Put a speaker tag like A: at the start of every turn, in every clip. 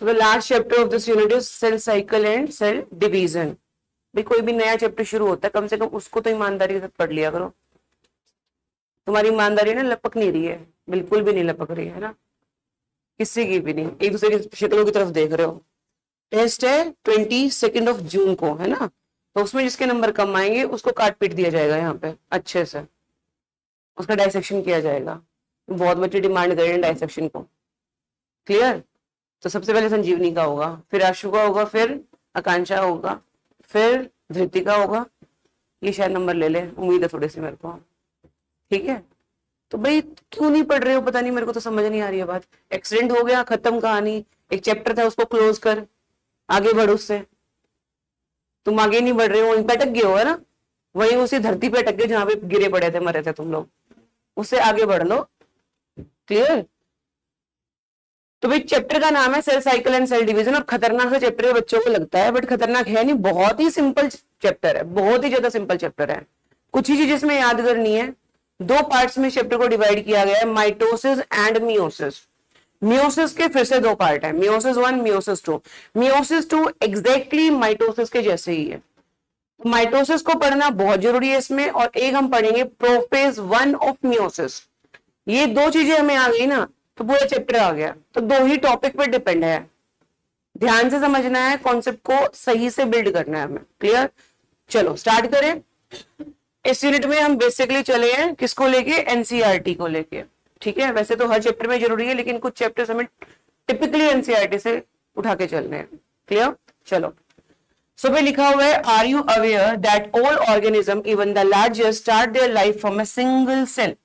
A: So the last chapter of this unit is cell cycle and cell division. भाई कोई भी नया chapter शुरू होता है कम से कम उसको तो ईमानदारी के साथ पढ़ लिया करो। तुम्हारी ईमानदारी ना लपक नहीं रही है, बिल्कुल भी नहीं लपक रही है ना, किसी की भी नहीं। एक दूसरे की शक्लों की तरफ देख रहे हो। टेस्ट है 22 जून को, है ना, तो उसमें जिसके नंबर कम आएंगे उसको काट पीट दिया जाएगा यहाँ पे अच्छे से, उसका डायसेक्शन किया जाएगा। बहुत बच्चे डिमांड कर रहे हैं डायसेक्शन को। क्लियर? तो सबसे पहले संजीवनी का होगा, फिर आशु का होगा, फिर आकांक्षा होगा, फिर धृति का होगा। ये शायद नंबर ले ले, उम्मीद है थोड़ी सी मेरे को। ठीक है, तो भाई क्यों नहीं पढ़ रहे हो पता नहीं, मेरे को तो समझ नहीं आ रही है बात। एक्सीडेंट हो गया, खत्म कहानी। एक चैप्टर था उसको क्लोज कर, आगे बढ़ उससे। तुम आगे नहीं बढ़ रहे हो, वहीं पे अटक गए हो, है ना, वहीं उसी धरती पे अटक गए जहां पे गिरे पड़े थे, मरे थे तुम लोग। उससे आगे बढ़ लो। क्लियर? तो भाई चैप्टर का नाम है cell cycle and cell division, और खतरनाक सा चैप्टर है बच्चों को लगता है, बट खतरनाक है नहीं, बहुत ही सिंपल चैप्टर है, बहुत ही ज्यादा सिंपल चैप्टर है। कुछ ही चीज इसमें याद करनी है। दो पार्ट्स में चैप्टर को डिवाइड किया गया है, माइटोसिस एंड मियोसिस। मियोसिस के फिर से दो पार्ट है, meiosis 1, meiosis 2। Meiosis 2 exactly mitosis के जैसे ही है। माइटोसिस को पढ़ना बहुत जरूरी है इसमें, और एक हम पढ़ेंगे प्रोफेज 1 ऑफ मियोसिस। ये दो चीजें हमें आ गई ना तो पूरा चैप्टर आ गया। तो दो ही टॉपिक पे डिपेंड है, ध्यान से समझना है, कॉन्सेप्ट को सही से बिल्ड करना है हमें। क्लियर? चलो स्टार्ट करें। इस यूनिट में हम बेसिकली चले हैं किसको लेके, एनसीईआरटी को लेके। ठीक है, वैसे तो हर चैप्टर में जरूरी है, लेकिन कुछ चैप्टर्स हमें टिपिकली एनसीईआरटी से उठा के चलने हैं। क्लियर? चलो, सो पे लिखा हुआ है, are you aware that all organism even the largest start their life from a single cell.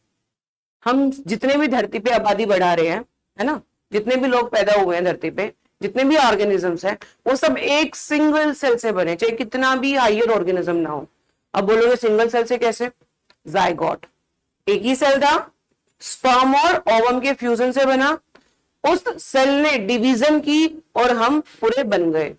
A: हम जितने भी धरती पे आबादी बढ़ा रहे हैं, है ना, जितने भी लोग पैदा हुए हैं धरती पे, जितने भी ऑर्गेनिजम्स हैं, वो सब एक सिंगल सेल से बने, चाहे कितना भी हायर ऑर्गेनिज्म ना हो। अब बोलोगे सिंगल सेल से कैसे? जायगोट, एक ही सेल था, स्पर्म और ओवम के फ्यूजन से बना, उस सेल ने डिवीजन की और हम पूरे बन गए।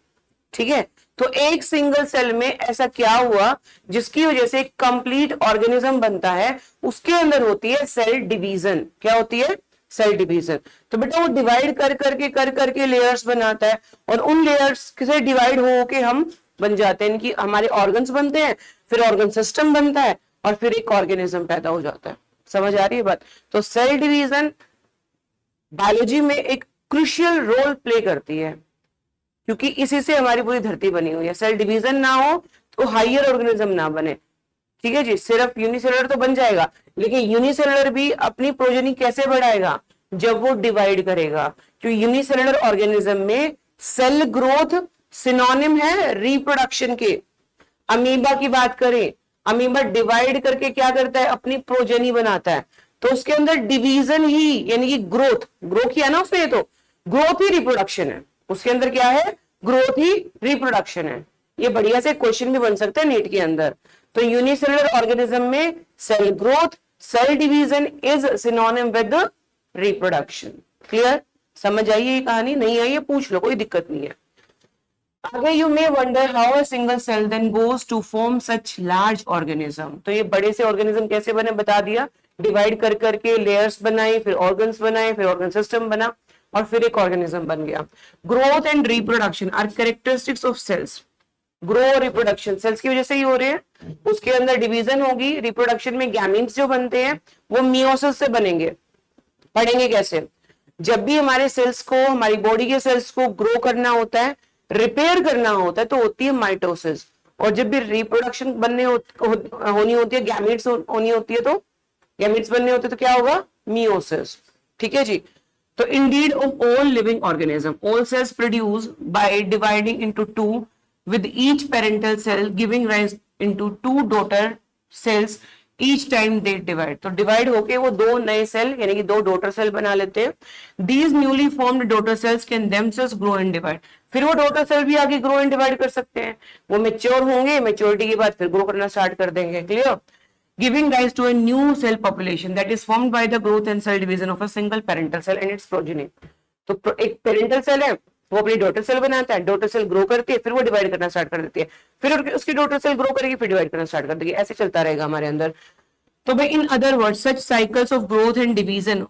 A: ठीक है, तो एक सिंगल सेल में ऐसा क्या हुआ जिसकी वजह से एक कंप्लीट ऑर्गेनिज्म बनता है, उसके अंदर होती है सेल डिवीजन। क्या होती है? Cell division. तो बेटा वो डिवाइड कर करके लेयर्स बनाता है, और उन लेयर्स से डिवाइड हो के हम बन जाते हैं, इनकी हमारे ऑर्गन्स बनते हैं, फिर ऑर्गन सिस्टम बनता है, और फिर एक ऑर्गेनिज्म पैदा हो जाता है। समझ आ रही है बात? तो सेल डिवीजन बायोलॉजी में एक क्रूशियल रोल प्ले करती है, क्योंकि इसी से हमारी पूरी धरती बनी हुई है। सेल डिवीजन ना हो तो हायर ऑर्गेनिज्म ना बने। ठीक है जी, सिर्फ यूनिसेलुलर तो बन जाएगा, लेकिन यूनिसेलुलर भी अपनी प्रोजेनी कैसे बढ़ाएगा? जब वो डिवाइड करेगा। क्योंकि यूनिसेलुलर ऑर्गेनिज्म में सेल ग्रोथ सिनोनिम है रिप्रोडक्शन के। अमीबा की बात करें, अमीबा डिवाइड करके क्या करता है? अपनी प्रोजेनी बनाता है। तो उसके अंदर डिवीजन ही यानी कि ग्रो किया ना उसने, तो ग्रोथ ही रिप्रोडक्शन है। उसके अंदर क्या है? ग्रोथ ही रिप्रोडक्शन है। ये बढ़िया से क्वेश्चन भी बन सकता है नीट के अंदर। तो यूनिसेलुलर ऑर्गेनिज्म में cell growth, cell division is synonym with reproduction. Clear? समझ आई ये कहानी? नहीं आई है पूछ लो, कोई दिक्कत नहीं है। आगे you may wonder how a single cell then goes to form such large organism. तो ये बड़े से ऑर्गेनिज्म कैसे बने बता दिया, डिवाइड कर करके लेयर्स बनाई, फिर ऑर्गन्स बनाए, फिर ऑर्गन सिस्टम बना, और फिर एक ऑर्गेनिज्म बन गया। Growth and reproduction are characteristics of cells. Grow और रिप्रोडक्शन सेल्स की वजह से ही हो रहे हैं। उसके अंदर डिवीजन होगी, रिप्रोडक्शन में गैमीट्स जो बनते हैं वो मियोसिस से बनेंगे। पढ़ेंगे कैसे? जब भी हमारे सेल्स को, हमारी बॉडी के सेल्स को ग्रो करना होता है, रिपेयर करना होता है, तो होती है माइटोसिस। और जब भी रिप्रोडक्शन होनी होती है, गैमीट्स होनी होती है, तो गैमीट्स बनने होते हैं, तो क्या होगा? मियोसिस। ठीक है जी। तो indeed of all living organism, all cells produce by dividing into two, with each parental cell giving rise into two daughter cells each time they divide. तो डिवाइड होके वो दो नए सेल यानी कि दो डॉटर सेल बना लेते हैं। These newly formed daughter cells can themselves grow and divide. फिर वो डॉटर सेल भी आगे ग्रो एंड डिवाइड कर सकते हैं। वो मेच्योर होंगे, मेच्योरिटी के बाद फिर ग्रो करना स्टार्ट कर देंगे। Clear? Giving rise to a new cell population that is formed by the growth and cell division of a single parental cell and its progeny. तो एक पेरेंटल सेल है, वो अपनी डॉटर सेल बनाता है, डॉटर सेल ग्रो करती है, फिर वो डिवाइड करना स्टार्ट कर देती है, फिर उसकी डॉटर सेल ग्रो करेगी, फिर डिवाइड करना स्टार्ट कर देगी। ऐसे चलता रहेगा हमारे अंदर। तो भाई in other words such cycles of growth and division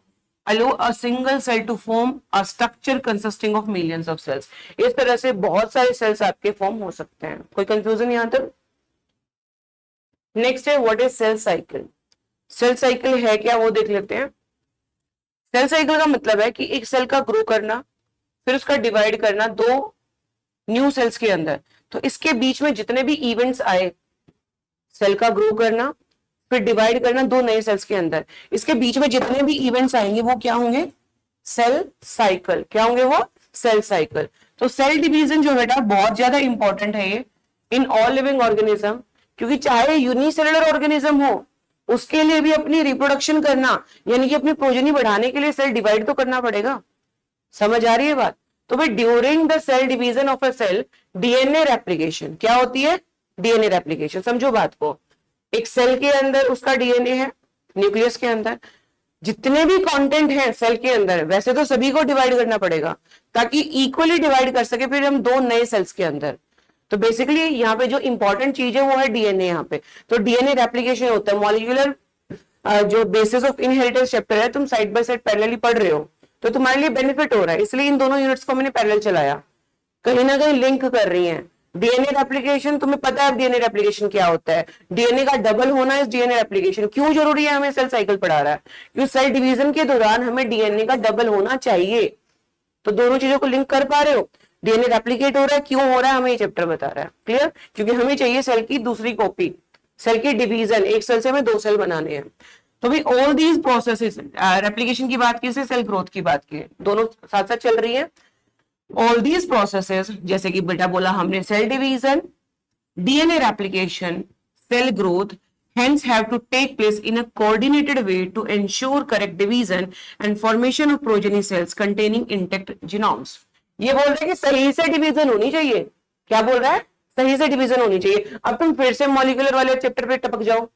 A: allow a single cell to form a structure consisting of millions of cells। इस तरह से बहुत सारे सेल्स आपके फॉर्म हो सकते हैं। कोई कंफ्यूजन यहां तक? नेक्स्ट है what is cell cycle. Cell cycle है क्या वो देख लेते हैं। सेल साइकिल का मतलब है कि एक सेल का ग्रो करना, फिर उसका डिवाइड करना दो न्यू सेल्स के अंदर। तो इसके बीच में जितने भी इवेंट्स आए, सेल का ग्रो करना फिर डिवाइड करना दो नए सेल्स के अंदर, इसके बीच में जितने भी इवेंट्स आएंगे वो क्या होंगे? Cell cycle. क्या होंगे वो? Cell cycle. तो सेल डिवीजन जो बेटा बहुत ज्यादा इंपॉर्टेंट है ये इन ऑल लिविंग ऑर्गेनिज्म, क्योंकि चाहे यूनिसेलुलर ऑर्गेनिज्म हो उसके लिए भी अपनी रिप्रोडक्शन करना यानी कि अपनी प्रोजेनी बढ़ाने के लिए सेल डिवाइड तो करना पड़ेगा। समझ आ रही है बात? तो भाई during the cell division of a cell DNA replication क्या होती है? DNA replication. समझो बात को, एक सेल के अंदर उसका डीएनए है, न्यूक्लियस के अंदर जितने भी कंटेंट है सेल के अंदर वैसे तो सभी को डिवाइड करना पड़ेगा ताकि इक्वली डिवाइड कर सके फिर हम दो नए सेल्स के अंदर। तो बेसिकली यहाँ पे जो इंपॉर्टेंट चीज है वो है डीएनए। यहाँ पे तो डीएनए रेप्लिकेशन होता है। मॉलिक्यूलर जो बेसिस ऑफ इनहेरिटेंस चैप्टर है तुम साइड बाय साइड पैरेलली पढ़ रहे हो तो तुम्हारे लिए बेनिफिट हो रहा है, इसलिए इन दोनों यूनिट्स को मैंने पैरेलल चलाया, कहीं ना कहीं लिंक कर रही हैं। डीएनए रेप्लिकेशन तुम्हें पता है डीएनए रेप्लिकेशन क्या होता है, डीएनए का डबल होना इस डीएनए रेप्लिकेशन क्यों जरूरी है, हमें सेल साइकिल पढ़ा रहा है क्योंकि सेल डिवीजन के दौरान हमें डीएनए का डबल होना चाहिए। तो दोनों चीजों को लिंक कर पा रहे हो? डीएनए रेप्लिकेट हो रहा है, क्यों हो रहा है हमें ये चैप्टर बता रहा है। क्लियर? क्योंकि हमें चाहिए सेल की दूसरी कॉपी, सेल की डिवीजन, एक सेल से हमें दो सेल बनाने हैं। तो भी ऑल दीज प्रोसेसेस, रेप्लिकेशन की बात की, सेल ग्रोथ की बात की, दोनों साथ साथ चल रही है। ऑल दीज प्रोसेसेस जैसे कि बेटा बोला हमने cell division, DNA replication, cell growth hence have to take place in a coordinated way to ensure correct division and formation of progeny cells containing intact genomes। ये बोल रहा है कि सही से डिवीजन होनी चाहिए। क्या बोल रहा है? सही से डिवीजन होनी चाहिए। अब तुम फिर से मॉलिक्यूलर वाले चैप्टर पे टपक जाओ,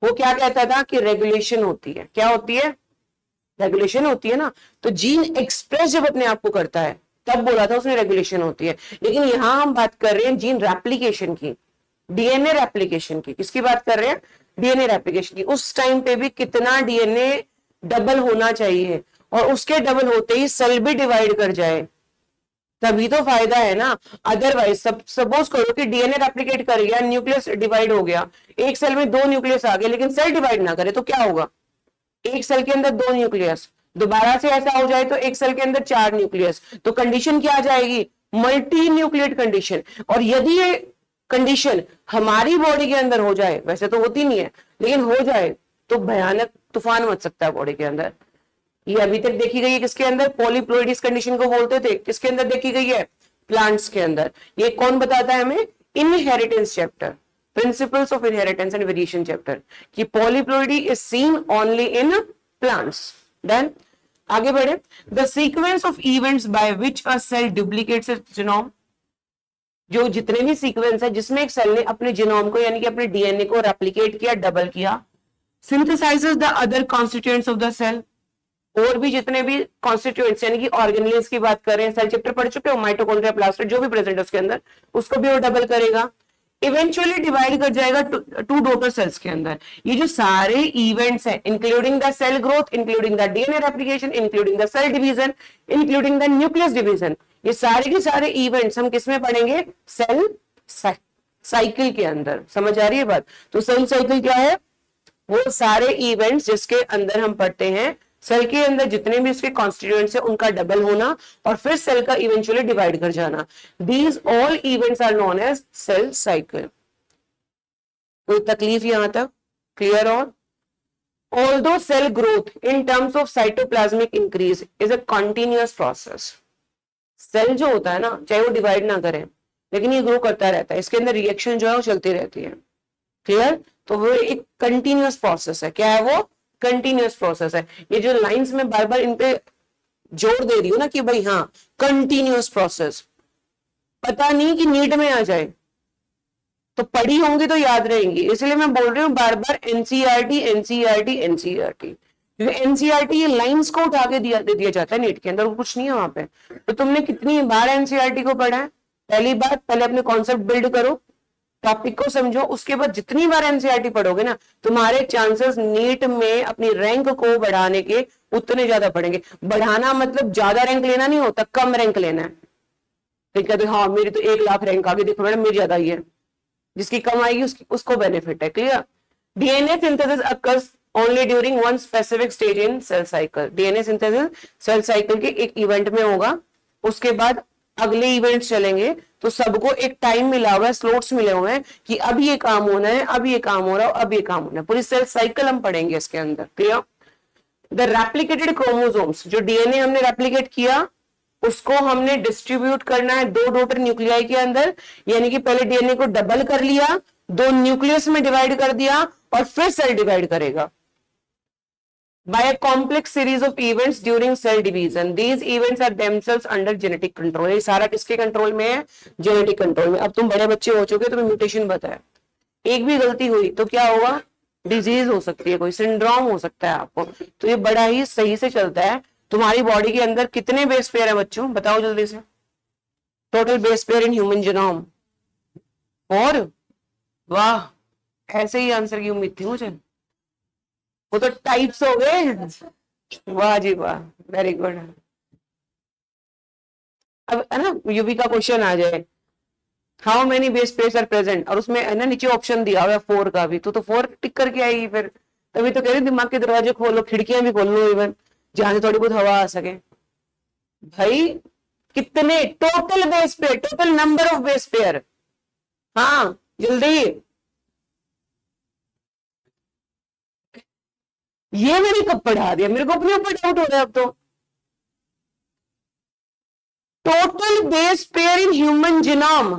A: वो क्या कहता था कि रेगुलेशन होती है। क्या होती है? रेगुलेशन होती है ना। तो जीन एक्सप्रेस जब अपने आप को करता है तब बोला था उसमें रेगुलेशन होती है, लेकिन यहां हम बात कर रहे हैं जीन रेप्लिकेशन की, डीएनए रेप्लिकेशन की। किसकी बात कर रहे हैं? डीएनए रेप्लिकेशन की। उस टाइम पे भी कितना डीएनए डबल होना चाहिए और उसके डबल होते ही सेल भी डिवाइड कर जाए तभी तो फायदा है ना। अदरवाइज सपोज करो कि डीएनए रेप्लिकेट कर गया, न्यूक्लियस डिवाइड हो गया, एक सेल में दो न्यूक्लियस आ गए लेकिन सेल डिवाइड ना करे तो क्या होगा? एक सेल के अंदर दो न्यूक्लियस, दोबारा से ऐसा हो जाए तो एक सेल के अंदर चार न्यूक्लियस, तो कंडीशन क्या आ जाएगी? Multi nucleate condition. और यदि ये कंडीशन हमारी बॉडी के अंदर हो जाए, वैसे तो होती नहीं है लेकिन हो जाए तो भयानक तूफान मच सकता है बॉडी के अंदर। ये अभी तक देखी गई है किसके अंदर? पॉलीप्लोइडिस कंडीशन को बोलते थे। किसके अंदर देखी गई है? प्लांट्स के अंदर। ये कौन बताता है हमें? Inheritance chapter, principles of inheritance and variation chapter, कि polyploidy is seen only in plants. Then आगे बढ़े, the sequence of events by which a cell duplicates its genome. जो जितने भी सीक्वेंस है जिसमें एक सेल ने अपने जीनोम को यानी कि अपने डीएनए को रेप्लिकेट किया, डबल किया, synthesizes the other constituents of the cell. और भी जितने भी कॉन्स्टिट्यूएंट्स यानी कि ऑर्गेनेल्स की बात कर रहे हैं, सेल चैप्टर पढ़ चुके हो, माइटोकॉन्ड्रिया, प्लास्मिड, जो भी प्रेजेंट है उसके अंदर, उसको भी वो डबल करेगा, इवेंचुअली डिवाइड कर जाएगा टू डॉटर सेल्स के अंदर। ये जो सारे इवेंट्स हैं including the cell growth, including the DNA replication, including the cell division, including the nucleus division, ये सारे के सारे इवेंट्स हम किसमें पढ़ेंगे? सेल साइकिल के अंदर। समझ आ रही है बात? तो सेल साइकिल क्या है? वो सारे इवेंट्स जिसके अंदर हम पढ़ते हैं सेल के अंदर जितने भी उसके कॉन्स्टिट्यूएंट्स है उनका डबल होना और फिर सेल का इवेंचुअली डिवाइड कर जाना। These all events are known as cell cycle. कोई तकलीफ यहां तक? क्लियर? और although cell growth in terms of cytoplasmic increase is a continuous process. Cell जो होता है ना, चाहे वो डिवाइड ना करें लेकिन ये ग्रो करता रहता है, इसके अंदर रिएक्शन जो है वो चलती रहती है। क्लियर? तो वो एक कंटिन्यूअस प्रोसेस है। क्या है वो? कंटिन्यूअस प्रोसेस है। ये जो लाइंस में बार बार इन पे जोर दे रही हूं ना कि भाई हाँ कंटिन्यूअस प्रोसेस, पता नहीं कि नीट में आ जाए तो पढ़ी होंगी तो याद रहेंगी, इसलिए मैं बोल रही हूँ बार बार एनसीईआरटी एनसीईआरटी एनसीईआरटी, क्योंकि एनसीईआरटी ये लाइंस को उठा के दे दिया जाता है नीट के अंदर, कुछ नहीं है वहां पे। तो तुमने कितनी बार एनसीईआरटी को पढ़ा है? पहली बार। पहले अपने कॉन्सेप्ट बिल्ड करो, टॉपिक को समझो, उसके बाद जितनी बार एनसीईआरटी पढ़ोगे ना तुम्हारे चांसेस नीट में अपनी रैंक को बढ़ाने के उतने ज्यादा पढ़ेंगे। बढ़ाना मतलब ज्यादा रैंक लेना नहीं होता, कम रैंक लेना है। तो कहते हाँ मेरी तो 1 लाख रैंक आ गई, देखो मैडम मेरी ज्यादा ही है। जिसकी कम आएगी उसको बेनिफिट है। Clear? DNA synthesis occurs only during one specific stage in cell cycle. DNA synthesis cell cycle के एक इवेंट में होगा, उसके बाद अगले इवेंट्स चलेंगे। तो सबको एक टाइम मिला हुआ है, स्लॉट्स मिले हुए हैं कि अब ये काम होना है, अब ये काम हो रहा है, अब ये काम होना है। पूरी सेल साइकिल हम पढ़ेंगे इसके अंदर। क्लियर? द रेप्लिकेटेड क्रोमोसोम्स, जो डीएनए हमने रेप्लिकेट किया उसको हमने डिस्ट्रीब्यूट करना है 2 डॉटर न्यूक्लियाई के अंदर। यानी कि पहले डीएनए को डबल कर लिया, 2 न्यूक्लियस में डिवाइड कर दिया और फिर सेल डिवाइड करेगा by a complex series of events during cell division. These events are themselves under genetic control. ये सारा किसके कंट्रोल में है? जेनेटिक कंट्रोल में। अब तुम बड़े बच्चे हो चुके, तुम्हें म्यूटेशन बताया, एक भी गलती हुई तो क्या होगा? डिजीज हो सकती है, कोई सिंड्रोम हो सकता है आपको। तो ये बड़ा ही सही से चलता है। तुम्हारी बॉडी के अंदर कितने बेस पेयर है बच्चों, बताओ जल्दी से। Total base pair in human genome. और वाह, ऐसे ही आंसर की उम्मीद थी मुझे। वो तो टाइप्स हो गए। वाह जी वाह, वेरी गुड। अब है ना यूवी का क्वेश्चन आ जाए, how many base pairs are present, और उसमें है ना नीचे ऑप्शन दिया हुआ है 4 का भी, तो 4 टिक करके आएगी फिर। तभी तो कह रही दिमाग के दरवाजे खोलो, खिड़कियां भी खोल लो, इवन जहां से थोड़ी बहुत हवा आ सके। भाई कितने total base pair, total number of base pair. हाँ जल्दी, ये मैंने कब पढ़ा दिया, मेरे को अपने ऊपर डाउट हो रहा है अब तो। Total base pair in human genome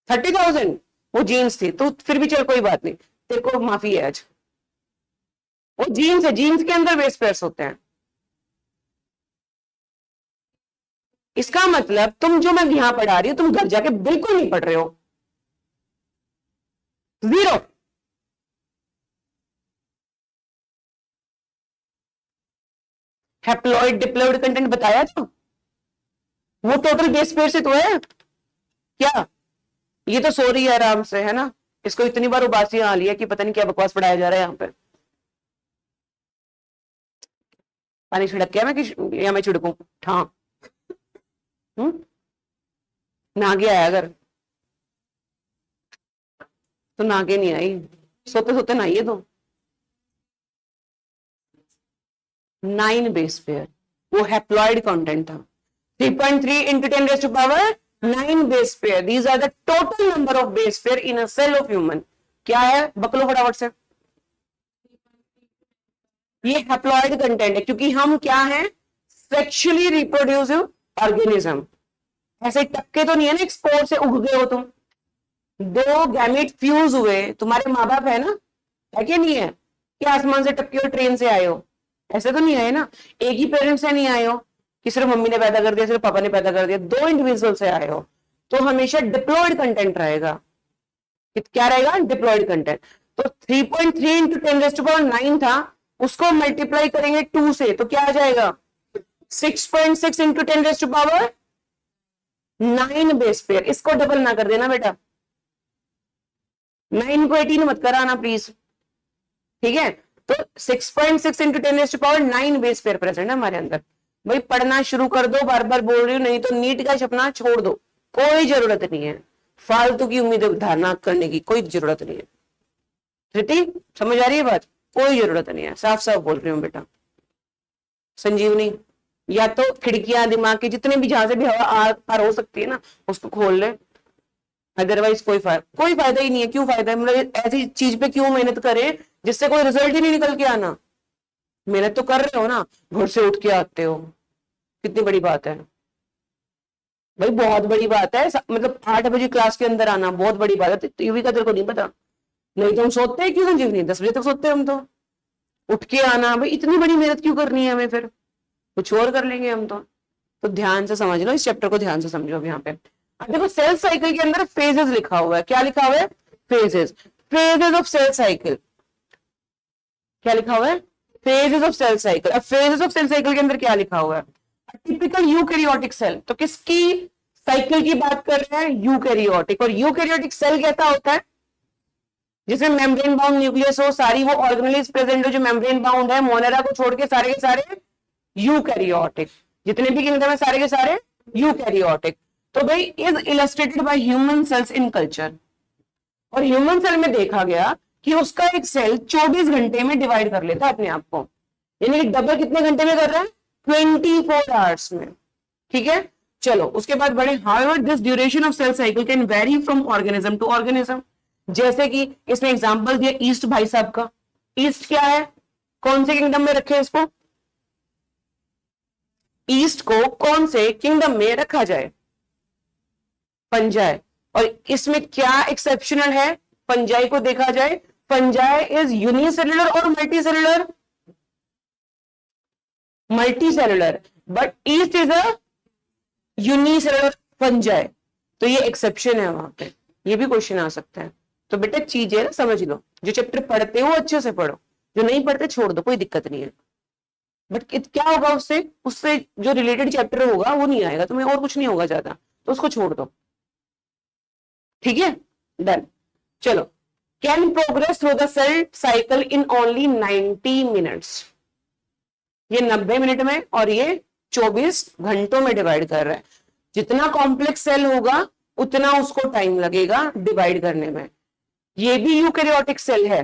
A: 30,000। वो जीन्स थी तो फिर भी चल कोई बात नहीं, तेरे को माफी है आज। वो जीन्स है, जीन्स के अंदर बेस पेयर्स होते हैं। इसका मतलब तुम जो मैं यहां पढ़ा रही हूं तुम घर जाके बिल्कुल नहीं पढ़ रहे हो। 0। हैप्लॉइड डिप्लॉइड कंटेंट बताया था, वो टोटल बेस पेयर से तो है क्या? ये तो सो रही है आराम से, है ना। इसको इतनी बार उबासियां आ लिया कि पता नहीं क्या बकवास पढ़ाया जा रहा है यहाँ पे। पानी छिड़क क्या मैं कि या मैं छिड़कू? हाँ नहा के आया अगर तो नहा के नहीं आई, सोते सोते नहाइए तो। 9 बेस पेयर, वो हैप्लॉइड कंटेंट था। 3.3 into 10 raised to power 9 base pair. These are the total number of base pair in a cell of human. क्या है बकलो फटाफट से। ये हैप्लॉइड कंटेंट है क्योंकि हम क्या है, सेक्सुअली रिप्रोड्यूसिव ऑर्गेनिज्म। ऐसे टपके तो नहीं है ना, एक्सपोर्ट से उग गए हो तुम। 2 गैमेट फ्यूज हुए, तुम्हारे माँ बाप है ना, है कि नहीं है? क्या आसमान से टपके और ट्रेन से आए हो? ऐसे तो नहीं आए ना। एक ही पेरेंट्स से नहीं आए हो कि सिर्फ मम्मी ने पैदा कर दिया, सिर्फ पापा ने पैदा कर दिया। 2 इंडिविजुअल से आए हो, तो हमेशा डिप्लॉयड कंटेंट रहेगा। क्या रहेगा? Diploid content. तो 3.3 into 10 raised to power 9 था, उसको मल्टीप्लाई करेंगे 2 से तो क्या आ जाएगा? 6.6 into 10 raised to power 9 base pair. इसको डबल ना कर देना बेटा, 9 को 18 मत कराना प्लीज, ठीक है। तो 6.6 into 10 raised to power 9 base pair present है हमारे अंदर। भाई पढ़ना शुरू कर दो, बार बार बोल रही हूँ, नहीं तो नीट का सपना छोड़ दो, कोई जरूरत नहीं है फालतू की उम्मीद धारणा करने की, कोई जरूरत नहीं है। धृति समझ आ रही है बात? कोई जरूरत नहीं है, साफ साफ बोल रही हूँ बेटा। संजीवनी, या तो खिड़कियां दिमाग की जितने भी जहां से भी हवा आर पार हो सकती है ना उसको खोल ले, अदरवाइज कोई फायदा ही नहीं है। क्यों फायदा है, मतलब ऐसी चीज पे क्यों मेहनत करें जिससे कोई रिजल्ट ही नहीं निकल के आना। मेहनत तो कर रहे हो ना, घर से उठ के आते हो, कितनी बड़ी बात है भाई, बहुत बड़ी बात है। मतलब 8 बजे क्लास के अंदर आना बहुत बड़ी बात है। टीवी का तेरे को नहीं पता, नहीं तो हम सोते हैं क्यों संजीवनी, 10 बजे तक सोते हैं हम तो। उठ के आना भाई, इतनी बड़ी मेहनत क्यों करनी है हमें, फिर कुछ और कर लेंगे हम तो ध्यान से समझ लो, इस चैप्टर को ध्यान से समझो। अब यहाँ पे अब देखो सेल साइकिल के अंदर फेजेस लिखा हुआ है। क्या लिखा हुआ है? Phases, phases of cell cycle. क्या लिखा हुआ है? Phases of cell cycle. अब फेजेस ऑफ सेल साइकिल के अंदर क्या लिखा हुआ है? Typical eukaryotic cell. तो किसकी साइकिल की बात कर रहे हैं? यूकैरियोटिक। और यूकैरियोटिक सेल कैसा होता है? जिसमें मेम्ब्रेन बाउंड न्यूक्लियस हो, सारी वो ऑर्गेनेल्स प्रेजेंट हो जो मेम्ब्रेन बाउंड है, मोनेरा को छोड़ के सारे के सारे यूकैरियोटिक, जितने भी किंगडम है सारे के सारे यूकैरियोटिक। तो भाई is illustrated by human cells in culture. और ह्यूमन सेल में देखा गया कि उसका एक सेल 24 घंटे में डिवाइड कर लेता है अपने आप को, यानी कि डबल कितने घंटे में कर रहा है, 24 आवर्स में। ठीक है, चलो उसके बाद बढ़े। However this duration of cell cycle can vary from organism to organism. जैसे कि इसमें एग्जांपल दिया ईस्ट भाई साहब का। ईस्ट क्या है, कौन से किंगडम में रखे इसको, ईस्ट को कौन से किंगडम में रखा जाए, पंजाय। और इसमें क्या एक्सेप्शनल है, पंजाई को देखा जाए, पंजाय इज यूनिसेलुलर और multicellular, multicellular, but east is a unicellular पंजाय। तो ये एक्सेप्शन है वहां पे, ये भी क्वेश्चन आ सकता है। तो बेटा चीजें समझ लो, जो चैप्टर पढ़ते हो अच्छे से पढ़ो, जो नहीं पढ़ते छोड़ दो, कोई दिक्कत नहीं है। बट क्या होगा उससे, उससे जो रिलेटेड चैप्टर होगा वो नहीं आएगा तुम्हें, और कुछ नहीं होगा ज्यादा, तो उसको छोड़ दो। ठीक है, डन। चलो, can progress through the cell cycle in only 90 minutes. ये 90 मिनट में और ये 24 घंटों में डिवाइड कर रहा है। जितना कॉम्प्लेक्स सेल होगा उतना उसको टाइम लगेगा डिवाइड करने में। ये भी यूकैरियोटिक सेल है,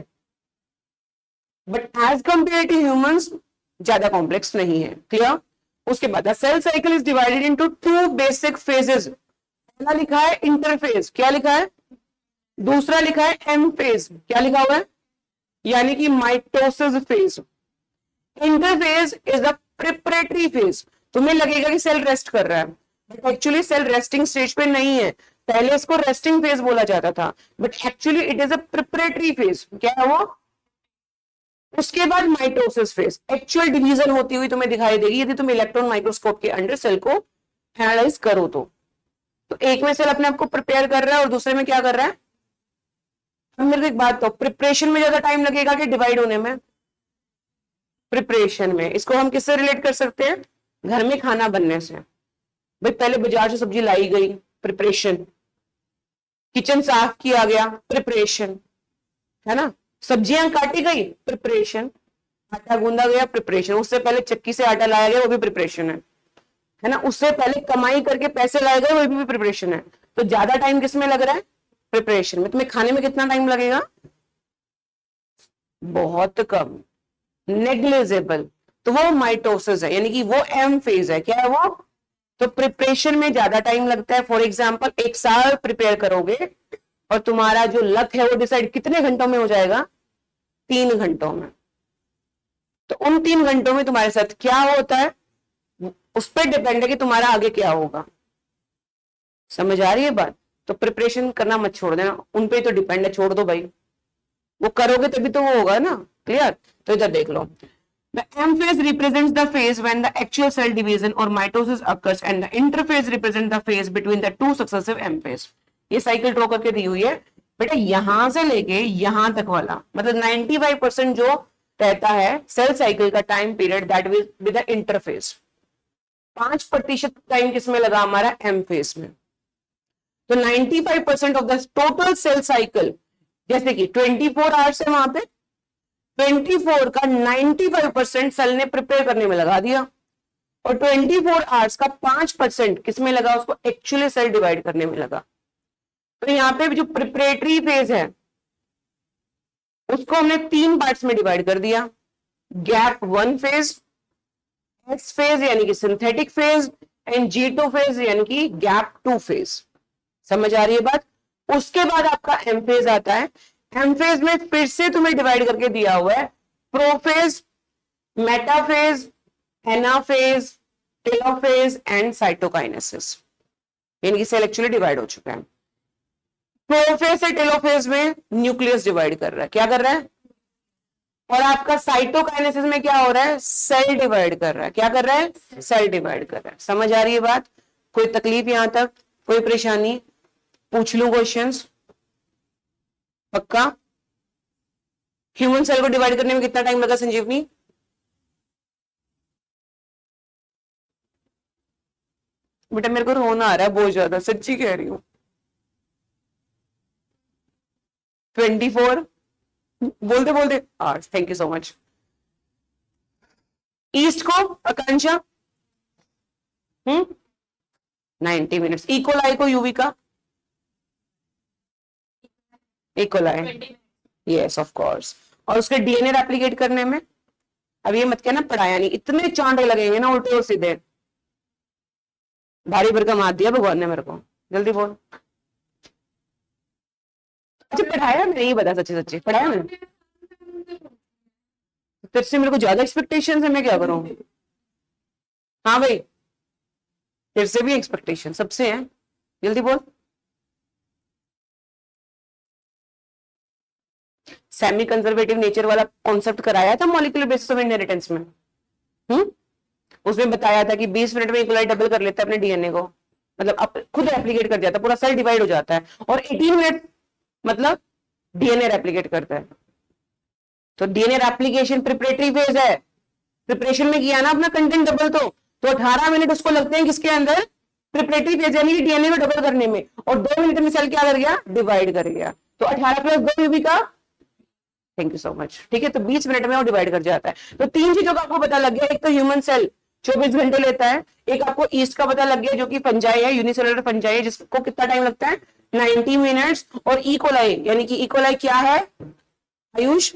A: but as compare to humans ज्यादा कॉम्प्लेक्स नहीं है। क्लियर। उसके बाद cell cycle is divided into 2 basic phases. पहला लिखा है इंटरफेज, क्या लिखा है, दूसरा लिखा है एम फेज, क्या लिखा हुआ है, यानी कि mitosis phase. Interphase is the preparatory phase. तुम्हें लगेगा कि सेल रेस्ट कर रहा है, but actually cell resting stage पे नहीं है। पहले इसको रेस्टिंग फेज बोला जाता था, but actually it is a preparatory phase. क्या है वो, उसके बाद माइटोसिस फेज, एक्चुअल डिवीजन होती हुई तुम्हें दिखाई देगी यदि तुम इलेक्ट्रॉन माइक्रोस्कोप के अंडर सेल को एनालाइज करो तो एक में सेल अपने आप को प्रिपेयर कर रहा है और दूसरे में क्या कर रहा है। अब मेरे को एक बात, तो प्रिपरेशन में ज्यादा टाइम लगेगा कि डिवाइड होने में, प्रिपरेशन में। इसको हम किससे रिलेट कर सकते हैं, घर में खाना बनने से। भाई पहले बाजार से सब्जी लाई गई, प्रिपरेशन, किचन साफ किया गया, प्रिपरेशन, है ना, सब्जियां काटी गई, प्रिपरेशन, आटा गूंदा गया, प्रिपरेशन, उससे पहले चक्की से आटा लाया गया, वो भी प्रिपरेशन है ना, उससे पहले कमाई करके पैसे लाए गए, वो भी प्रिपरेशन है। तो ज्यादा टाइम किसमें लग रहा है, प्रिपरेशन में। तुम्हें खाने में कितना टाइम लगेगा, बहुत कम, नेग्लिजिबल। तो वो माइटोसिस है, यानी कि वो एम फेज है। क्या है वो, तो प्रिपरेशन में ज्यादा टाइम लगता है। फॉर एग्जाम्पल 1 साल प्रिपेयर करोगे और तुम्हारा जो लक है वो डिसाइड कितने घंटों में हो जाएगा, 3 घंटों में। तो उन 3 घंटों में तुम्हारे साथ क्या होता है उस पर डिपेंड है कि तुम्हारा आगे क्या होगा। समझ आ रही है बात। तो प्रिपरेशन करना मत छोड़ देना, उन पे तो डिपेंड है, छोड़ दो भाई, वो करोगे तभी तो वो होगा ना। क्लियर। तो इधर देख लो, the M phase represents the phase when the actual cell division or mitosis occurs and the interphase represents the phase between the two successive M phase। ये साइकिल ड्रॉ करके दी हुई है बेटा, यहां से लेके यहां तक वाला, मतलब 95% जो रहता है सेल साइकिल का time period, that with the interface. 5% time किसमें लगा, हमारा एम फेज में। तो 95% of the total sale cycle, जैसे कि 24 आवर्स है वहां पे, 24 का 95% सेल ने प्रिपेयर करने में लगा दिया, और 24 आवर्स का 5% किसमें लगा, उसको एक्चुअली सेल डिवाइड करने में लगा। तो यहाँ पे जो प्रिपरेटरी फेज है उसको हमने 3 पार्ट्स में डिवाइड कर दिया, गैप 1 फेज, एस फेज यानी कि synthetic phase, and G2 phase यानी कि गैप 2 फेज। समझ आ रही है बात। उसके बाद आपका एम फेज आता है। एम फेज में फिर से तुम्हें डिवाइड करके दिया हुआ है prophase, metaphase, anaphase, telophase and cytokinesis, यानी कि सेल एक्चुअली डिवाइड हो चुका है। प्रोफेज से टेलोफेज में न्यूक्लियस डिवाइड कर रहा है, क्या कर रहा है, और आपका साइटोकाइनेसिस में क्या हो रहा है, सेल डिवाइड कर रहा है। क्या कर रहा है, सेल डिवाइड कर रहा है। समझ आ रही है बात, कोई तकलीफ यहां तक, कोई परेशानी, पूछ लूं क्वेश्चंस, पक्का। ह्यूमन सेल को डिवाइड करने में कितना टाइम लगा संजीवनी, बेटा मेरे को रोना आ रहा है बहुत ज्यादा, सच्ची कह रही हूं। 24 बोलते बोलते hours, thank you so much. East को आकांक्षा 90 मिनट्स। इकोलाई को यूवी का इकोलाई, यस ऑफ कोर्स। और उसके डीएनए रेप्लिकेट करने में, अब ये मत कहना पढ़ाया नहीं, इतने चांटे लगेंगे ना उल्टे और सीधे। भारी भरकम हाथ दिया भगवान ने मेरे को, जल्दी बोल। अच्छा पढ़ाया मैंने, ये बता सच्ची सच्ची पढ़ाया मैंने? तेरे से मेरे को ज्यादा एक्सपेक्टेशन है, मैं क्या करूं? हाँ भाई, तेरे से भी एक्सपेक्टेशन सबसे है, जल्दी बोल। सेमी कंजर्वेटिव नेचर वाला कॉन्सेप्ट कराया था मॉलिक्यूलर बेसिस ऑफ इनहेरिटेंस में। उसमें बताया था कि 20 मिनट में इक्वलाई डबल कर लेता है अपने डीएनए को, मतलब खुद रेप्लिकेट कर जाता है, पूरा सेल डिवाइड हो जाता है, और 18 मिनट मतलब डीएनए रेप्लिकेट करता है। तो डीएनए रेप्लिकेशन प्रिपरेटरी फेज है, प्रिपरेशन में किया ना अपना कंटेंट डबल, तो 18 मिनट उसको लगते हैं किसके अंदर? प्रिपरेटरी फेज यानी कि डीएनए को डबल करने में, और 2 मिनट में सेल क्या कर गया? डिवाइड कर गया। तो 18 + 2 यूवी का, थैंक यू सो मच, ठीक है। तो 20 मिनट में वो डिवाइड कर जाता है। तो 3 चीजों का आपको पता लग गया, एक तो ह्यूमन सेल 24 घंटे लेता है, एक आपको ईस्ट का पता लग गया जो कि फंजाई है, यूनिसेलुलर फंजाई है, जिसको कितना टाइम लगता है? 90 मिनट्स। और इकोलाई यानी कि इकोलाई क्या है आयुष,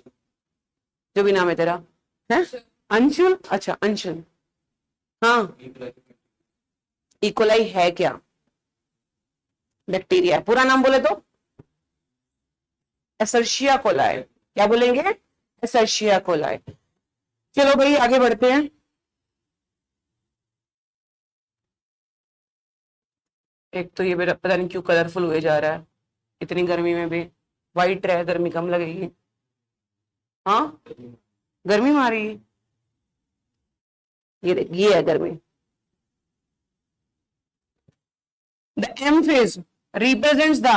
A: जो भी नाम है तेरा, है अंशुल? अच्छा अंशुल, हाँ। इकोलाई है क्या? बैक्टीरिया। पूरा नाम बोले तो एसर्शिया कोलाई। क्या बोलेंगे? एसर्शिया कोलाई। चलो भाई आगे बढ़ते हैं। एक तो ये मेरा पता नहीं क्यों कलरफुल हुए जा रहा है, इतनी गर्मी में भी व्हाइट रहे, गर्मी कम लगेगी। हाँ गर्मी मारी, ये देख ये है गर्मी। The M phase represents the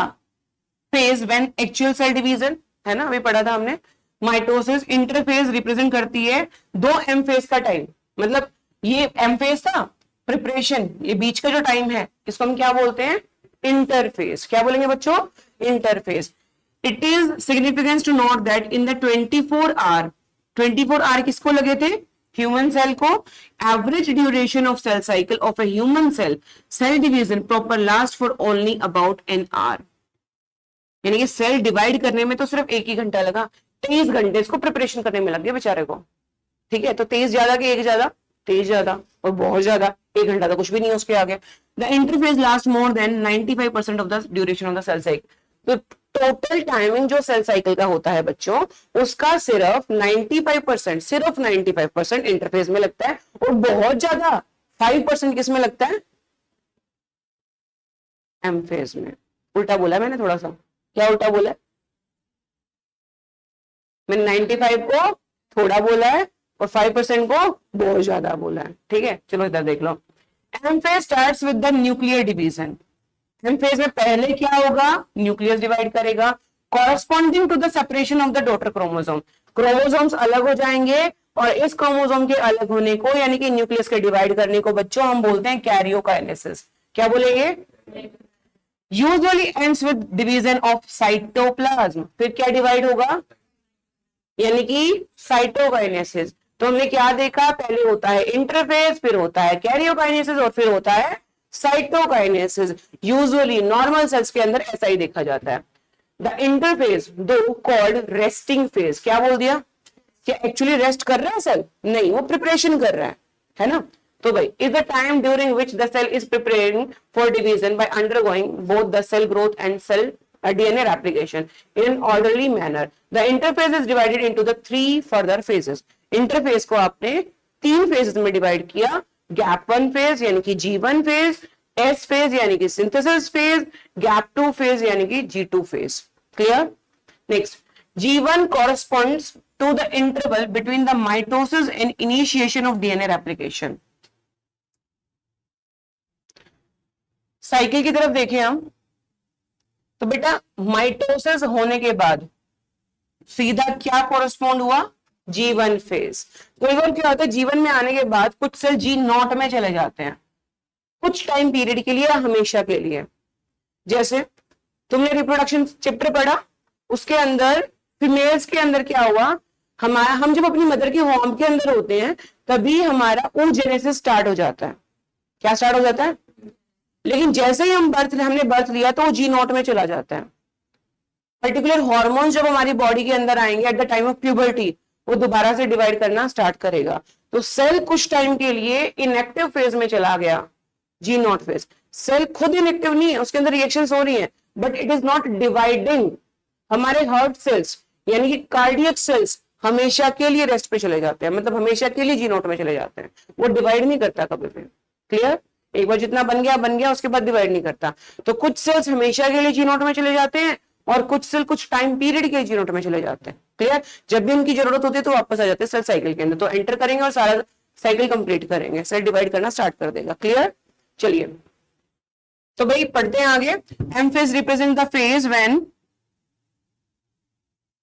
A: phase when actual cell division, है ना, अभी पढ़ा था हमने। माइटोसिस इंटरफेज रिप्रेजेंट करती है 2 एम फेज का टाइम, मतलब ये एम फेज था प्रिपरेशन, ये बीच का जो टाइम है इसको हम क्या बोलते हैं? इंटरफेज। क्या बोलेंगे बच्चों? Interphase. It is significance to note that in the 24 hour किसको लगे थे? ह्यूमन सेल को। Average duration of cell cycle of a human cell division proper last for only about an hour, यानी कि सेल डिवाइड करने में तो सिर्फ 1 ही घंटा लगा, 23 घंटे इसको प्रिपरेशन करने में लग गए बेचारे को। ठीक है, तो 23 ज्यादा कि 1 ज्यादा? 23 ज्यादा, और बहुत ज्यादा, 1 घंटा तो कुछ भी नहीं है उसके आगे। The interphase last more than 95% of the duration of the cell cycle. तो टोटल टाइमिंग जो सेल साइकिल का होता है बच्चों, उसका सिर्फ 95%, सिर्फ 95% इंटरफेज में लगता है, और बहुत ज्यादा 5% किस में लगता है? एम फेज में। उल्टा बोला मैंने थोड़ा सा, क्या उल्टा बोला है? मैंने 95 को थोड़ा बोला है और 5% को बहुत ज्यादा बोला है। ठीक है, चलो इधर देख लो। M phase starts with the nuclear division. M phase में पहले क्या होगा? न्यूक्लियस डिवाइड करेगा, corresponding to the separation of the daughter chromosome. Chromosomes अलग हो जाएंगे, और इस क्रोमोसोम के अलग होने को यानी कि न्यूक्लियस के डिवाइड करने को बच्चों हम बोलते हैं कैरियोकाइनेसिस। क्या बोलेंगे? Usually ends with division of cytoplasm. फिर क्या डिवाइड होगा? यानी कि साइटोकाइनेसिस। तो हमने क्या देखा? पहले होता है इंटरफेज, फिर होता है कैरियोकाइनेसिस, और फिर होता है साइटोकाइनेसिस। यूजुअली नॉर्मल सेल्स के अंदर ऐसा ही देखा जाता है। द इंटरफेज दो कॉल्ड रेस्टिंग फेज। क्या बोल दिया? क्या एक्चुअली रेस्ट कर रहा है सेल? नहीं, वो प्रिपरेशन कर रहा है ना। तो भाई is the time during which the cell is preparing for division by undergoing both the cell growth and cell DNA replication in an orderly manner. The interphase is divided into the 3 further phases. Interphase को आपने 3 phases में divide किया। Gap 1 phase यानी कि G1 phase, S phase यानी कि synthesis phase, gap 2 phase यानी कि G2 phase. Clear? Next, G1 corresponds to the interval between the mitosis and initiation of DNA replication. Cycle की तरफ देखें हम, तो बेटा माइटोसिस होने के बाद सीधा क्या कॉरेस्पॉन्ड हुआ? G1 phase. कई बार क्या होता है, जीवन में आने के बाद कुछ सेल G0 में चले जाते हैं कुछ टाइम पीरियड के लिए, हमेशा के लिए। जैसे तुमने रिप्रोडक्शन चैप्टर पढ़ा, उसके अंदर फीमेल्स के अंदर क्या हुआ, हमारा हम जब अपनी मदर के होम के अंदर होते हैं तभी हमारा oogenesis स्टार्ट हो जाता है। क्या स्टार्ट हो जाता है? लेकिन जैसे ही हमने बर्थ लिया तो वो जी नॉट में चला जाता है। पर्टिकुलर हार्मोन्स जब हमारी बॉडी के अंदर आएंगे at the time of puberty, वो दोबारा से डिवाइड करना स्टार्ट करेगा। तो सेल कुछ टाइम के लिए इनएक्टिव फेज में चला गया, जी नॉट फेज। सेल खुद इनएक्टिव नहीं है, उसके अंदर रिएक्शंस हो रही हैं, but it is not dividing. हमारे हार्ट सेल्स यानी कि कार्डियक सेल्स हमेशा के लिए रेस्ट पे चले जाते हैं, मतलब हमेशा के लिए जी नोट में चले जाते हैं, वो डिवाइड नहीं करता कभी भी। क्लियर? एक बार जितना बन गया उसके बाद डिवाइड नहीं करता। तो कुछ सेल्स हमेशा के लिए जी नोट में चले जाते हैं और कुछ सेल कुछ टाइम पीरियड के जी नोट में चले जाते हैं। क्लियर? जब भी उनकी जरूरत होती है तो वापस आ जाते हैं सेल साइकिल के अंदर, तो एंटर करेंगे और सारा साइकिल कंप्लीट करेंगे, सेल डिवाइड करना स्टार्ट कर देगा। क्लियर? चलिए तो भाई पढ़ते हैं आगे। M phase represent the phase when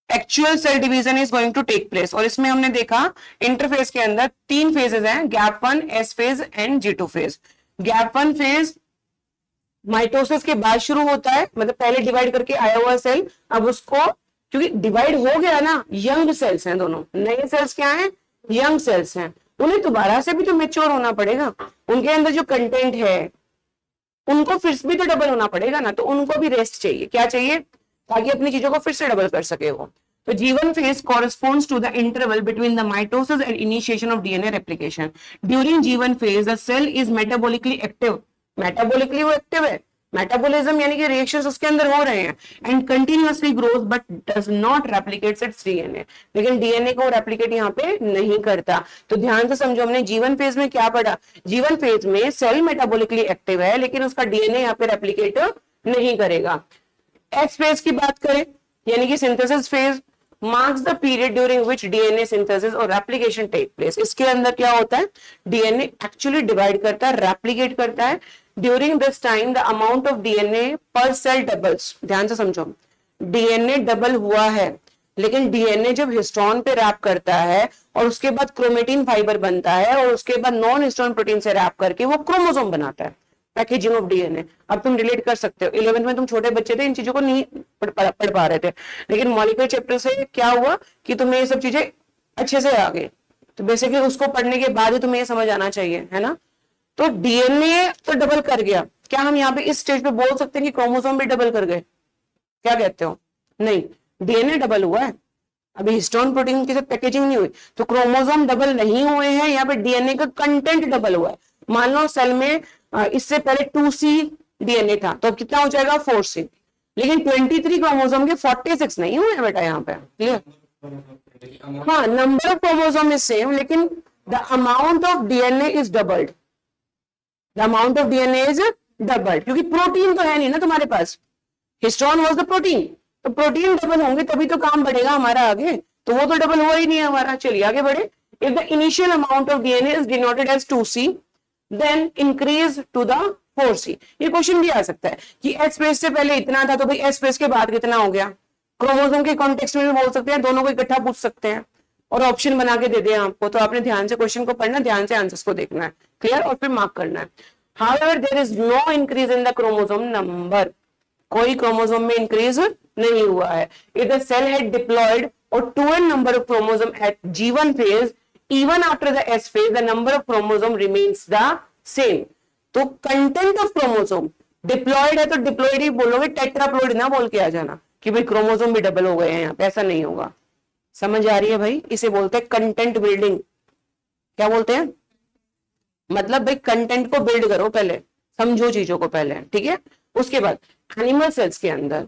A: actual cell division is going to take place. और इसमें हमने देखा इंटरफेज के अंदर 3 फेजेस हैं, gap 1, S phase and G2 phase. Gap 1 phase mitosis के बाद शुरू होता है, मतलब पहले डिवाइड करके आया हुआ सेल, अब उसको क्योंकि डिवाइड हो गया ना, यंग सेल्स हैं दोनों, नए सेल्स क्या हैं? यंग सेल्स हैं, उन्हें दोबारा से भी तो मेच्योर होना पड़ेगा, उनके अंदर जो कंटेंट है उनको फिर भी तो डबल होना पड़ेगा ना, तो उनको भी रेस्ट चाहिए। क्या चाहिए? ताकि अपनी चीजों को फिर से डबल कर सके वो। तो G1 phase corresponds to the interval between the mitosis and initiation of DNA replication. During G1 phase, the cell is metabolically active. Metabolically वो एक्टिव है, मेटाबॉलिज्म यानी कि रिएक्शंस उसके अंदर हो रहे हैं, and continuously grows but does not replicates it's DNA. लेकिन डीएनए को रेप्लिकेट यहाँ पे नहीं करता। तो ध्यान से समझो, हमने जीवन फेज में क्या पढ़ा? जीवन फेज में सेल मेटाबॉलिकली एक्टिव है लेकिन उसका डीएनए यहाँ पे रेप्लिकेट नहीं करेगा। एस फेज की बात करें यानी कि synthesis phase, marks the period during which DNA synthesis और replication take place। इसके अंदर क्या होता है? DNA actually divide करता है, replicate करता है। During this time the amount of DNA per cell doubles। ध्यान से समझो, DNA डबल हुआ है लेकिन DNA जब हिस्टोन पे रैप करता है और उसके बाद क्रोमेटिन फाइबर बनता है और उसके बाद नॉन हिस्टोन प्रोटीन से रैप करके वो क्रोमोसोम बनाता है, पैकेजिंग ऑफ डीएनए। अब तुम रिलेट कर सकते हो, 11th में तुम छोटे बच्चे थे, इन चीजों को नहीं पढ़ पा रहे थे, लेकिन मॉलिक्यूलर चैप्टर से क्या हुआ कि तुम्हें ये सब चीजें अच्छे से आ गई। तो बेसिकली उसको पढ़ने के बाद ही तुम्हें ये समझ आना चाहिए, है ना? तो डीएनए तो डबल कर गया, क्या हम यहाँ पे इस स्टेज पे बोल सकते हैं कि क्रोमोसोम भी डबल कर गए? क्या कहते हो? नहीं, डीएनए डबल हुआ है, अभी हिस्टोन प्रोटीन की पैकेजिंग नहीं हुई, तो क्रोमोसोम डबल नहीं हुए हैं, यहाँ पे डीएनए का कंटेंट डबल हुआ है। मान लो सेल में इससे पहले 2C डीएनए था, तो अब कितना हो जाएगा? 4C। लेकिन 23 क्रोमोसोम के 46 नहीं हुए बेटा यहाँ पे। क्लियर? हाँ, number of chromosome is same लेकिन the amount of DNA is doubled. The amount of DNA is doubled, क्योंकि प्रोटीन तो है नहीं ना तुम्हारे पास, हिस्टोन वाज द प्रोटीन, तो प्रोटीन डबल होंगे तभी तो काम बढ़ेगा हमारा आगे, तो वो तो डबल हुआ ही नहीं है हमारा। चलिए आगे बढ़े। If the initial amount of DNA is denoted as 2C then increase to the 4C। ये क्वेश्चन भी आ सकता है कि एस फेज से पहले इतना था तो भाई एस फेज के बाद कितना हो गया? क्रोमोसोम के कॉन्टेक्स्ट में भी बोल सकते हैं, दोनों को इकट्ठा पूछ सकते हैं और ऑप्शन बना के दे दिया आपको, तो आपने ध्यान से क्वेश्चन को पढ़ना, ध्यान से आंसर्स को देखना है। क्लियर? और फिर मार्क करना है। However there is no increase in the chromosome number, कोई क्रोमोसोम में इंक्रीज नहीं हुआ है। If the cell had diploid और 2n number of chromosome at G1 phase, even after the S phase the number of chromosome remains the same। तो content of chromosome diploid है तो diploid ही बोलोगे, tetraploid ना बोल के आ जाना कि भाई क्रोमोसोम भी डबल हो गए हैं यहाँ पे, ऐसा नहीं होगा। समझ आ रही है भाई? इसे बोलते हैं कंटेंट बिल्डिंग। क्या बोलते हैं? मतलब भाई कंटेंट को बिल्ड करो पहले, समझो चीजों को पहले, ठीक है? उसके बाद एनिमल सेल्स के अंदर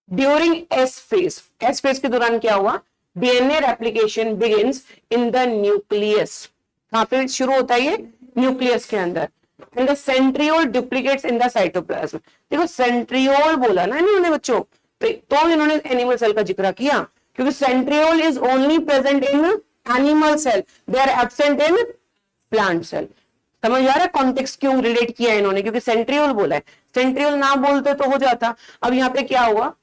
A: ड्यूरिंग एस फेज के दौरान क्या हुआ? DNA replication begins in the nucleus. कहां पे शुरू होता है ये? न्यूक्लियस के अंदर। And the centriole duplicates in the cytoplasm. देखो सेंट्रियोल बोला ना इन्होंने बच्चों, तो इन्होंने एनिमल सेल का जिक्र किया क्योंकि centriole is only present in animal cell, they are absent in plant cell. समझ आ रहा है कॉन्टेक्स्ट क्यों रिलेट किया इन्होंने? क्योंकि सेंट्रियोल बोला है, सेंट्रियोल ना बोलते तो हो जाता। अब यहाँ पे क्या हुआ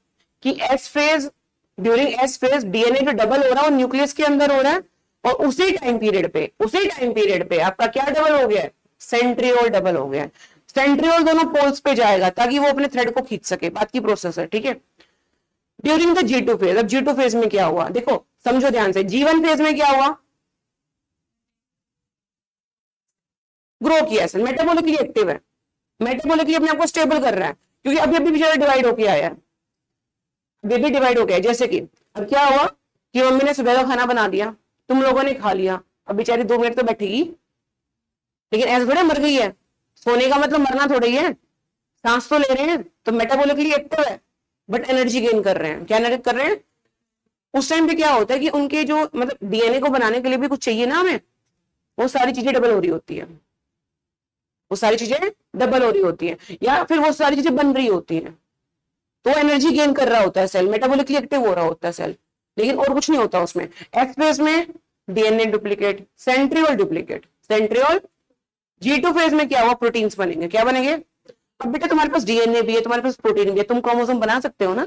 A: कि S phase, during S phase DNA जो डबल हो रहा है वो न्यूक्लियस के अंदर हो रहा है और उसी टाइम पीरियड पे आपका क्या डबल हो गया है? सेंट्रियोल डबल हो गया है। सेंट्रियोल दोनों पोल्स पे जाएगा ताकि वो अपने थ्रेड को खींच सके, बात की प्रोसेस है, ठीक है? During the G2 phase. अब G2 फेज में क्या हुआ, देखो समझो ध्यान से। G1 फेज में क्या हुआ, ग्रो किया सेल, मेटाबॉलिकली एक्टिव है, मेटाबॉलिकली अपने आप को स्टेबल कर रहा है, क्योंकि अभी अभी बेचारा डिवाइड होके आया है, बेबी डिवाइड हो गया। जैसे कि अब क्या हुआ कि मम्मी ने सुबह का खाना बना दिया, तुम लोगों ने खा लिया, अब बेचारी 2 मिनट तो बैठेगी, लेकिन ऐसा थोड़ा मर गई है। सोने का मतलब मरना थोड़ा ही है, सांस तो ले रहे हैं, तो मेटाबॉलिकली एक्टिव है बट एनर्जी गेन कर रहे हैं। क्या एनर्जी कर रहे हैं, उस टाइम पे क्या होता है कि उनके जो मतलब डीएनए को बनाने के लिए भी कुछ चाहिए ना हमें, वो सारी चीजें डबल हो रही होती है, वो सारी चीजें डबल हो रही होती है, या फिर वो सारी चीजें बन रही होती हैं, तो एनर्जी गेन कर रहा होता है सेल, मेटाबॉलिकली एक्टिव हो रहा होता है सेल, लेकिन और कुछ नहीं होता उसमें। एस फेज में DNA duplicate, centriole duplicate, centriole. G2 phase में क्या हुआ, प्रोटीन्स बनेंगे। क्या बनेंगे, अब बेटा तुम्हारे पास डीएनए भी है, तुम्हारे पास प्रोटीन भी है, तुम क्रोमोसोम बना सकते हो ना।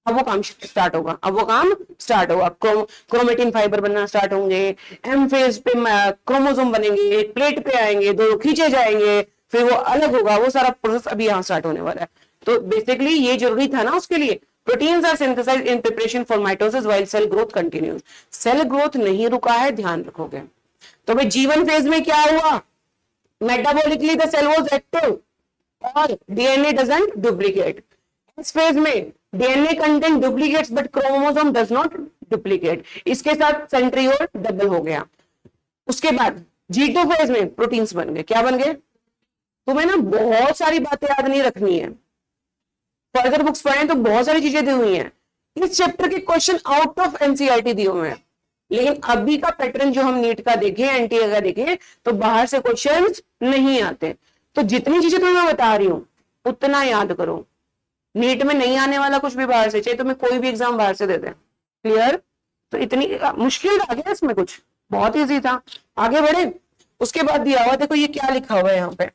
A: अब वो काम स्टार्ट होगा, अब वो काम स्टार्ट होगा, क्रोमेटिन फाइबर बनना स्टार्ट होंगे, एम फेज पे क्रोमोसोम बनेंगे, प्लेट पे आएंगे, दो खींचे जाएंगे, फिर वो अलग होगा, वो सारा प्रोसेस अभी यहाँ स्टार्ट होने वाला है। तो बेसिकली ये जरूरी था ना उसके लिए। Proteins are synthesised in preparation for mitosis while cell growth continues. Cell growth नहीं रुका है, ध्यान रखोगे। तो भाई G1 फेज में क्या हुआ, metabolically the cell was active और डीएनए डजंट डुप्लीकेट। इस फेज में DNA content duplicates but chromosome does not duplicate, इसके साथ सेंट्रियोल डबल हो गया। उसके बाद G2 फेज में प्रोटीन्स बन गए। क्या बन गए, तुम्हें ना बहुत सारी बातें याद नहीं रखनी है, फर्दर बुक्स पढ़ें तो बहुत सारी चीजें दी हुई हैं, इस चैप्टर के क्वेश्चन आउट ऑफ एनसीईआरटी दिए हुए हैं। लेकिन अभी का पैटर्न जो हम नीट का देखें, एनटीए का देखें, तो बाहर से क्वेश्चंस नहीं आते। तो जितनी चीजें तुम्हें मैं बता रही हूं उतना याद करो, नीट में नहीं आने वाला कुछ भी बाहर से, चाहे तुम्हें कोई भी एग्जाम बाहर से दे दे। क्लियर, तो इतनी मुश्किल आ गया इसमें, कुछ बहुत इजी था। आगे बढ़े, उसके बाद दिया हुआ देखो ये क्या लिखा हुआ है यहाँ पे,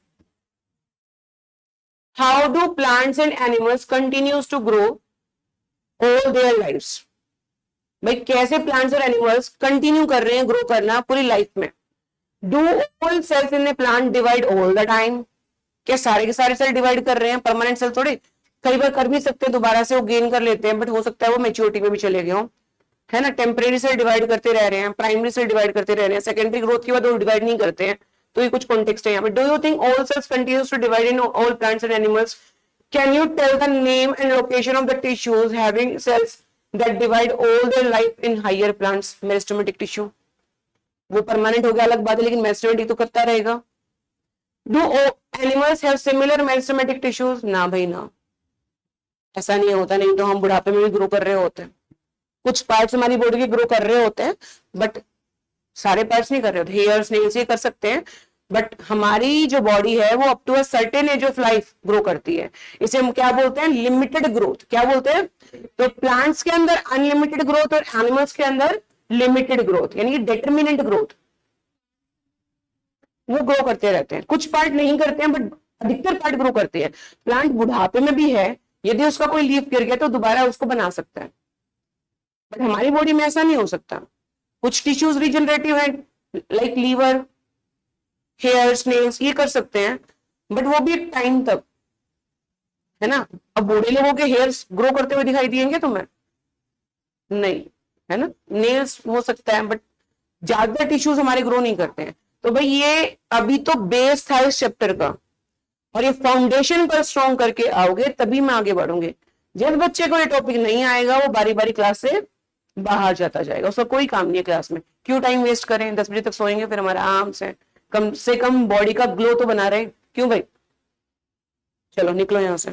A: how do plants and animals continues to grow all their lives. भाई कैसे प्लांट्स और एनिमल्स कंटिन्यू कर रहे हैं ग्रो करना पूरी लाइफ में। Do all cells in a plant divide all the time, क्या सारे के सारे सेल डिवाइड कर रहे हैं, परमानेंट सेल थोड़े, कई बार कर भी सकते हैं, दोबारा से वो गेन कर लेते हैं, बट हो सकता है वो मेच्योरिटी में भी चले गए हो, है ना। टेम्परेरी सेल डिवाइड करते रह रहे हैं, प्राइमरी सेल डिवाइड करते रह रहे हैं, सेकेंडरी ग्रोथ के बाद वो डिवाइड नहीं करते हैं, तो ये कुछ कॉन्टेक्स्ट है यहाँ पे। Do you think all cells continues to divide in all plants and animals, can you tell the name and location of the tissues having cells that divide all their life in higher plants, meristematic tissue. वो permanent हो गया अलग बात है, लेकिन meristematic तो करता रहेगा। Do animals have similar meristematic tissues, ना भाई ना, ऐसा नहीं होता, नहीं तो हम बुढ़ापे में भी ग्रो कर रहे होते हैं। कुछ पार्ट्स हमारी बॉडी के ग्रो कर रहे होते हैं बट सारे पार्ट्स नहीं कर रहे होते। हेयर्स नेल्स ये कर सकते हैं, बट हमारी जो बॉडी है वो up to a certain age of life grow करती है। इसे हम क्या बोलते हैं, लिमिटेड ग्रोथ। क्या बोलते हैं, तो प्लांट्स के अंदर अनलिमिटेड ग्रोथ और एनिमल्स के अंदर लिमिटेड ग्रोथ, यानी कि डिटरमिनेंट ग्रोथ, वो ग्रो करते रहते हैं। कुछ पार्ट नहीं करते हैं बट अधिकतर पार्ट ग्रो करते हैं। प्लांट बुढ़ापे में भी है, यदि उसका कोई लीफ गिर गया तो दोबारा उसको बना सकता है, बट हमारी बॉडी में ऐसा नहीं हो सकता। कुछ टिश्यूज रिजनरेटिव है, लाइक लीवर, हेयर्स, नेल्स, ये कर सकते हैं, बट वो भी एक टाइम तक, है ना। अब बूढ़े लोगों के हेयर्स ग्रो करते हुए दिखाई देंगे तुम्हें, नहीं, है ना। नेल्स हो सकता है बट ज्यादा टिश्यूज हमारे ग्रो नहीं करते हैं। तो भाई ये अभी तो बेस था इस चैप्टर का, और ये फाउंडेशन पर स्ट्रॉन्ग करके आओगे तभी मैं आगे बढ़ूंगी। जिस बच्चे को ये टॉपिक नहीं आएगा वो बारी बारी क्लास से बाहर जाता जाएगा, उसका कोई काम नहीं है क्लास में। क्यों टाइम वेस्ट करें, 10 बजे तक सोएंगे, फिर हमारा आराम से कम बॉडी का ग्लो तो बना रहे। क्यों भाई, चलो निकलो यहां से।